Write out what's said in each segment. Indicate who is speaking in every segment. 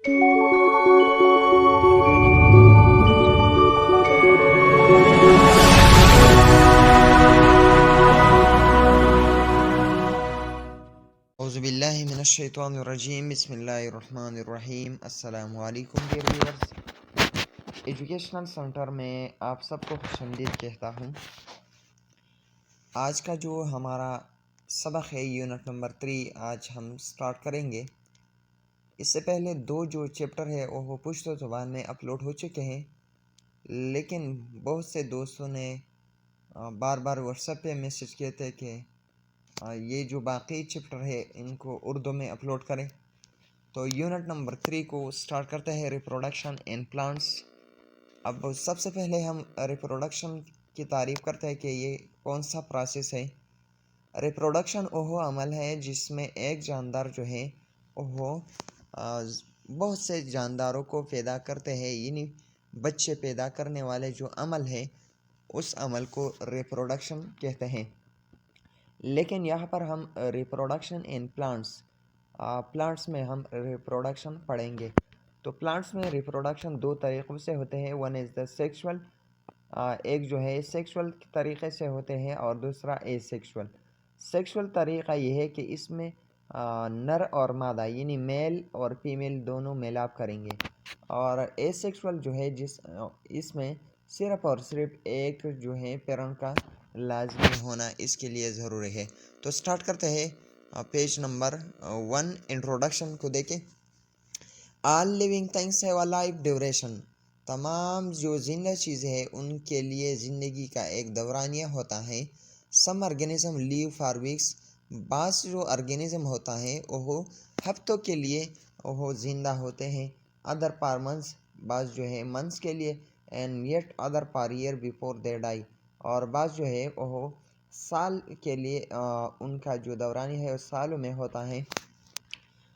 Speaker 1: اعوذ من الشیطان الرجیم بسم اللہ الرحمن الرحیم۔ السلام علیکم ڈیئر ویورز، ایجوکیشنل سینٹر میں آپ سب کو خوش آمدید کہتا ہوں۔ آج کا جو ہمارا سبق ہے یونٹ نمبر 3 آج ہم سٹارٹ کریں گے۔ اس سے پہلے 2 جو چیپٹر ہے وہ پشتو زبان میں اپلوڈ ہو چکے ہیں، لیکن بہت سے دوستوں نے بار بار واٹس ایپ پہ میسج کیے تھے کہ یہ جو باقی چیپٹر ہے ان کو اردو میں اپلوڈ کریں۔ تو یونٹ نمبر 3 کو سٹارٹ کرتے ہیں، ریپروڈکشن ان پلانٹس۔ اب سب سے پہلے ہم ریپروڈکشن کی تعریف کرتے ہیں کہ یہ کون سا پروسیس ہے۔ ریپروڈکشن وہ عمل ہے جس میں ایک جاندار جو ہے وہ بہت سے جانداروں کو پیدا کرتے ہیں، یعنی بچے پیدا کرنے والے جو عمل ہے اس عمل کو ریپروڈکشن کہتے ہیں۔ لیکن یہاں پر ہم ریپروڈکشن ان پلانٹس میں ہم ریپروڈکشن پڑھیں گے۔ تو پلانٹس میں ریپروڈکشن 2 طریقوں سے ہوتے ہیں، ون از دا سیکشول، ایک جو ہے سیکشول طریقے سے ہوتے ہیں اور دوسرا اے سیکشول۔ سیکشول طریقہ یہ ہے کہ اس میں نر اور مادہ یعنی میل اور فیمیل دونوں میلاپ کریں گے، اور اے سیکشول جو ہے اس میں صرف اور صرف ایک جو ہے پیرنٹ کا لازمی ہونا اس کے لیے ضروری ہے۔ تو سٹارٹ کرتے ہیں پیج نمبر 1 انٹروڈکشن کو دیکھیں۔ All living things have a life duration, تمام جو زندہ چیزیں ہیں ان کے لیے زندگی کا ایک دورانیہ ہوتا ہے۔ سم آرگینزم لیو فار ویکس، بعض جو آرگینزم ہوتا ہے وہ ہفتوں کے لیے وہ زندہ ہوتے ہیں۔ ادر پار منتھس، بعض جو ہے منتھس کے لیے، اینڈ یٹ ادر پار ایئر بیفور دے ڈائی، اور بعض جو ہے وہ سال کے لیے ان کا جو دورانی ہے وہ سالوں میں ہوتا ہے،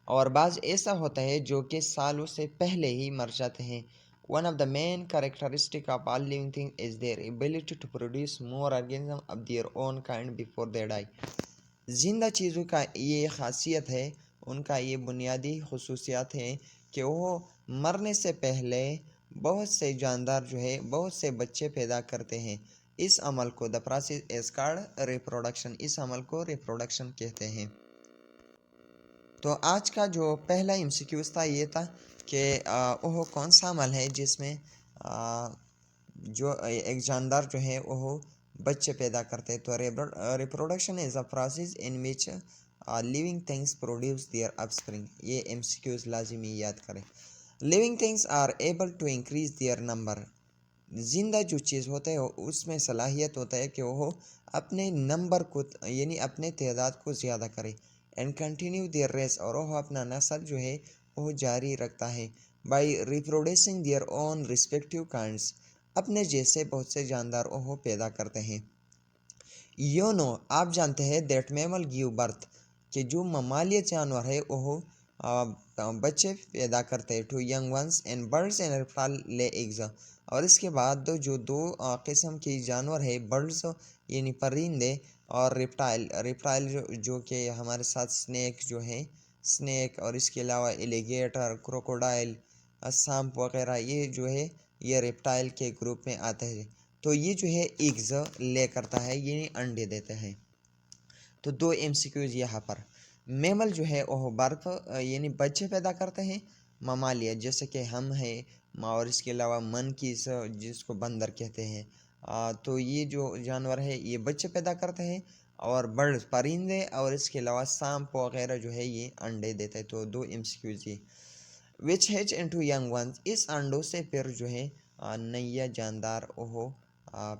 Speaker 1: اور بعض ایسا ہوتا ہے جو کہ سالوں سے پہلے ہی مر جاتے ہیں۔ One of the main characteristics of all living things is their ability to produce more organisms of their own kind before they die۔ زندہ چیزوں کا یہ خاصیت ہے، ان کا یہ بنیادی خصوصیات ہیں کہ وہ مرنے سے پہلے بہت سے جاندار جو ہے بہت سے بچے پیدا کرتے ہیں۔ اس عمل کو the process is called reproduction، اس عمل کو ریپروڈکشن کہتے ہیں۔ تو آج کا جو پہلا MCQs تھا یہ تھا کہ وہ کون سا عمل ہے جس میں جو ایک جاندار جو ہے وہ بچے پیدا کرتے ہیں۔ تو reproduction is a process in which living things produce their offspring, یہ MCQs لازمی یاد کریں۔ Living things are able to increase their number, زندہ جو چیز ہوتا ہے اس میں صلاحیت ہوتا ہے کہ وہ اپنے نمبر کو یعنی اپنے تعداد کو زیادہ کرے، اینڈ کنٹینیو دیئر ریس، اور وہ اپنا نسل جو ہے وہ جاری رکھتا ہے، by reproducing their own respective kinds, اپنے جیسے بہت سے جاندار وہ پیدا کرتے ہیں۔ یو نو، آپ جانتے ہیں، دیٹ میمل گیو برتھ، کہ جو ممالیہ جانور ہے وہ بچے پیدا کرتے ہیں، to young ones, and birds and reptile lay eggs, اور اس کے بعد جو 2 قسم کی جانور ہے، برڈس یعنی پرندے اور ریپٹائل جو کہ ہمارے ساتھ سنیک اور اس کے علاوہ ایلیگیٹر، کروکوڈائل، سانپ وغیرہ، یہ جو ہے یہ ریپٹائل کے گروپ میں آتے ہیں۔ تو یہ جو ہے ایگز لے کرتا ہے یعنی انڈے دیتے ہیں۔ تو 2 MCQs یہاں پر۔ میمل جو ہے وہ برف یعنی بچے پیدا کرتے ہیں، ممالیہ جیسے کہ ہم ہیں، اور اس کے علاوہ منکیز جس کو بندر کہتے ہیں، تو یہ جو جانور ہے یہ بچے پیدا کرتے ہیں، اور برڈ پرندے اور اس کے علاوہ سانپ وغیرہ جو ہے یہ انڈے دیتے ہیں۔ تو 2 MCQs یہ وچ ہیچ انٹو ینگ ونس، اس انڈوں سے پھر جو ہے نیا جاندار وہ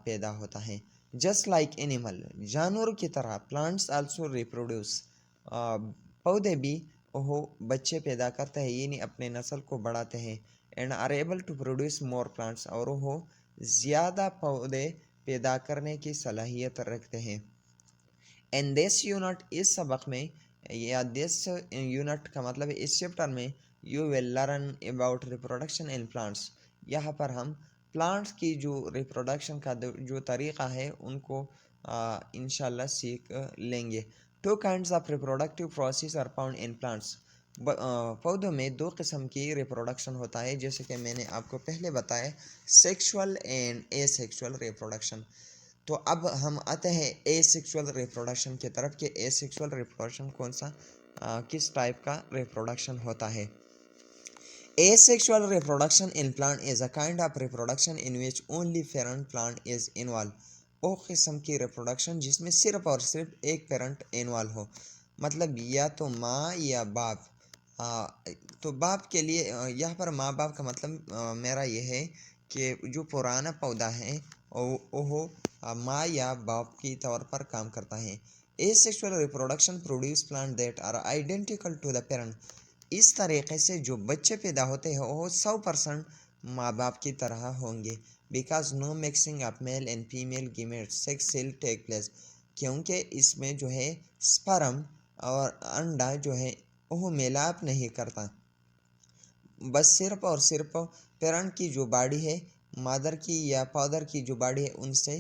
Speaker 1: پیدا ہوتا ہے۔ جسٹ لائک اینیمل، جانوروں کی طرح، پلانٹس آلسو ریپروڈیوس، پودے بھی وہ بچے پیدا کرتے ہیں یعنی اپنے نسل کو بڑھاتے ہیں، and are able to produce more plants, اور وہ زیادہ پودے پیدا کرنے کی صلاحیت رکھتے ہیں۔ اینڈ دس یونٹ، اس سبق میں، یا دس یونٹ کا مطلب ہے اس چیپٹر میں، you will learn about reproduction in plants, یہاں پر ہم پلانٹس کی جو ریپروڈکشن کا جو طریقہ ہے ان کو انشاءاللہ سیکھ لیں گے۔ 2 kinds of reproductive process are found in plants، پودوں میں دو قسم کی ریپروڈکشن ہوتا ہے، جیسے کہ میں نے آپ کو پہلے بتایا، sexual and a sexual reproduction. تو اب ہم آتے ہیں اے سیکشول ریپروڈکشن کی طرف کہ اے سیکشول ریپروڈکشن کس ٹائپ کا ریپروڈکشن ہوتا ہے۔ Asexual reproduction in plant is a kind of reproduction in which only parent plant is involved۔ وہ قسم کی ریپروڈکشن جس میں صرف اور صرف ایک پیرنٹ انوالو ہو، مطلب یا تو ماں یا باپ۔ تو باپ کے لیے یہاں پر ماں باپ کا مطلب میرا یہ ہے کہ جو پرانا پودا ہے وہ ماں یا باپ کی طور پر کام کرتا ہے۔ Asexual reproduction produce plants that are identical to the parent۔ اس طریقے سے جو بچے پیدا ہوتے ہیں وہ 100% ماں باپ کی طرح ہوں گے۔ Because no mixing of male and female gametes sex cell take place, کیونکہ اس میں جو ہے سپرم اور انڈا جو ہے وہ میلاپ نہیں کرتا، بس صرف اور صرف پیرنٹ کی جو باڈی ہے، مادر کی یا فادر کی جو باڈی ہے، ان سے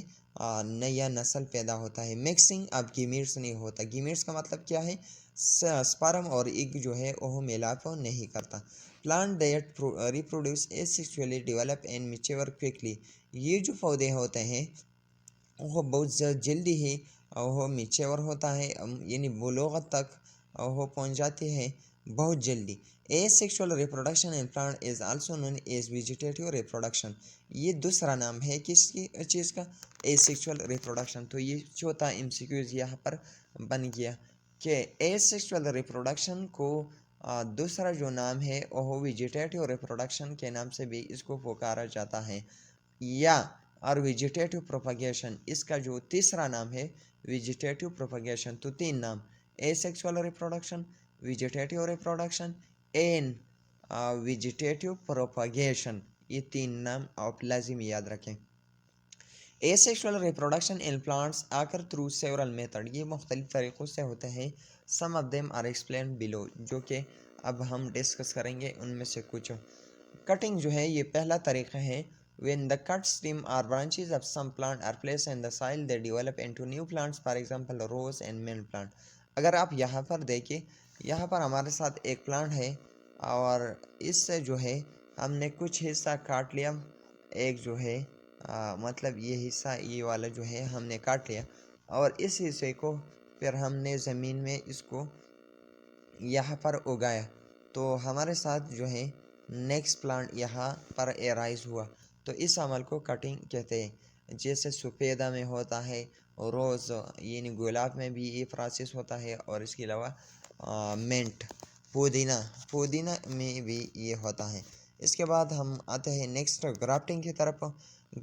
Speaker 1: نیا نسل پیدا ہوتا ہے۔ مکسنگ آف گیمیٹس نہیں ہوتا۔ گیمیٹس کا مطلب کیا ہے؟ سپرم اور ایگ جو ہے وہ میلاپ نہیں کرتا۔ Plant that reproduce asexually develop and mature quickly. یہ جو پودے ہوتے ہیں وہ بہت جلدی ہی وہ میچور ہوتا ہے، یعنی بلوغت تک وہ پہنچ جاتے ہیں بہت جلدی۔ Asexual reproduction in plant is also known as vegetative reproduction۔ یہ دوسرا نام ہے کس کی چیز کا؟ asexual reproduction۔ تو یہ چوتھا MCQs یہاں پر بن گیا کہ asexual reproduction کو دوسرا جو نام ہے وہ ویجیٹیٹیو ریپروڈکشن کے نام سے بھی اس کو پکارا جاتا ہے، یا اور ویجیٹیٹیو پروپاگیشن، اس کا جو تیسرا نام ہے ویجیٹیٹیو پروپاگیشن۔ تو تین نام، asexual reproduction، ویجیٹیٹیو ریپروڈکشن اینڈ ویجیٹیٹیو پروپاگیشن، یہ تین نام آپ لازم یاد رکھیں۔ Asexual reproduction in plants occur through several methods۔ یہ مختلف طریقوں سے ہوتے ہیں۔ Some of them are explained below، جو کہ اب ہم ڈسکس کریں گے ان میں سے کچھ۔ کٹنگ جو ہے یہ پہلا طریقہ ہے۔ When the cut stem or branches of some plant are placed in the soil they develop into new plants، for example rose and mint plant۔ اگر آپ یہاں پر دیکھیں، یہاں پر ہمارے ساتھ ایک پلانٹ ہے اور اس سے جو ہے ہم نے کچھ حصہ کاٹ لیا، ایک جو ہے مطلب یہ حصہ یہ والا جو ہے ہم نے کاٹ لیا، اور اس حصے کو پھر ہم نے زمین میں اس کو یہاں پر اگایا، تو ہمارے ساتھ جو ہے نیکسٹ پلانٹ یہاں پر ایرائز ہوا۔ تو اس عمل کو کٹنگ کہتے ہیں۔ جیسے سفیدہ میں ہوتا ہے، روز یعنی گلاب میں بھی یہ پروسیس ہوتا ہے، اور اس کے علاوہ منٹ پودینہ میں بھی یہ ہوتا ہے۔ اس کے بعد ہم آتے ہیں نیکسٹ گرافٹنگ کی طرف۔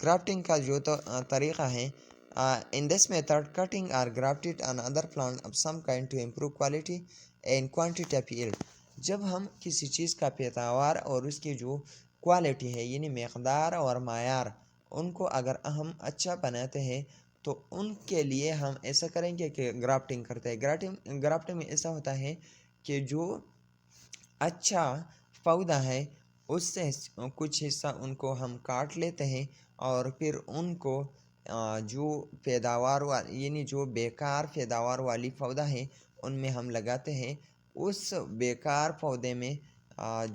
Speaker 1: گرافٹنگ کا جو طریقہ ہے، in this method cutting are grafted on other plant of some kind to improve quality and quantity of yield۔ جب ہم کسی چیز کا پیداوار اور اس کی جو کوالٹی ہے یعنی مقدار اور معیار، ان کو اگر ہم اچھا بناتے ہیں تو ان کے لیے ہم ایسا کریں گے کہ گرافٹنگ کرتے ہیں۔ گرافٹنگ میں ایسا ہوتا ہے کہ جو اچھا پودا ہے اس سے کچھ حصہ ان کو ہم کاٹ لیتے ہیں، اور پھر ان کو جو پیداوار یعنی جو بیکار پیداوار والی پودا ہے ان میں ہم لگاتے ہیں۔ اس بیکار پودے میں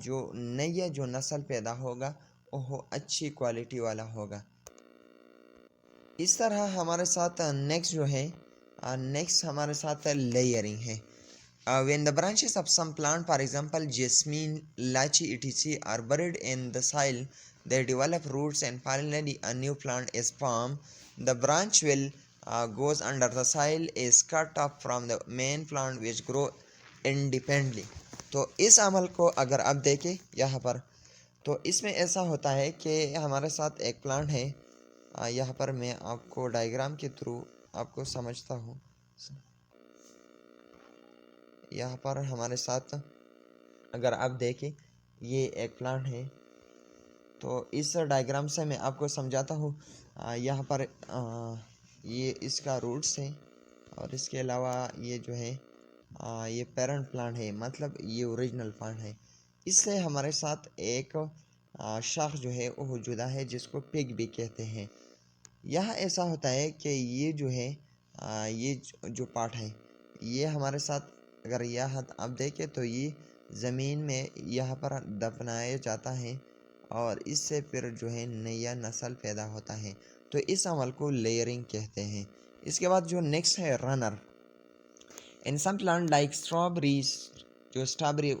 Speaker 1: جو نیا جو نسل پیدا ہوگا وہ اچھی کوالٹی والا ہوگا۔ اس طرح ہمارے ساتھ نیکسٹ جو ہے ہمارے ساتھ لیئرنگ ہے۔ When the branches of some plant, for example jasmine, lychee etc. are buried in the soil, they develop roots and finally a new plant is formed۔ The branch will goes under the soil is cut off from the main plant which grow independently۔ تو اس عمل کو اگر آپ دیکھیں یہاں پر، تو اس میں ایسا ہوتا ہے کہ ہمارے ساتھ ایک پلانٹ ہے، یہاں پر میں آپ کو ڈائیگرام کے تھرو آپ کو سمجھتا ہوں۔ یہاں پر ہمارے ساتھ اگر آپ دیکھیں یہ ایک پلانٹ ہے، تو اس ڈائیگرام سے میں آپ کو سمجھاتا ہوں۔ یہاں پر یہ اس کا روٹس ہے، اور اس کے علاوہ یہ جو ہے یہ پیرنٹ پلانٹ ہے، مطلب یہ اوریجنل پلانٹ ہے۔ اس سے ہمارے ساتھ ایک شاخ جو ہے وہ جدا ہے جس کو پگ بھی کہتے ہیں۔ یہاں ایسا ہوتا ہے کہ یہ جو ہے یہ جو پارٹ ہے یہ ہمارے ساتھ اگر یہاں آپ دیکھیں تو یہ زمین میں یہاں پر دفنایا جاتا ہے اور اس سے پھر جو ہے نیا نسل پیدا ہوتا ہے، تو اس عمل کو لیئرنگ کہتے ہیں۔ اس کے بعد جو نیکسٹ ہے رنر، ان سم پلانٹ لائک اسٹرابریز، جو اسٹرابری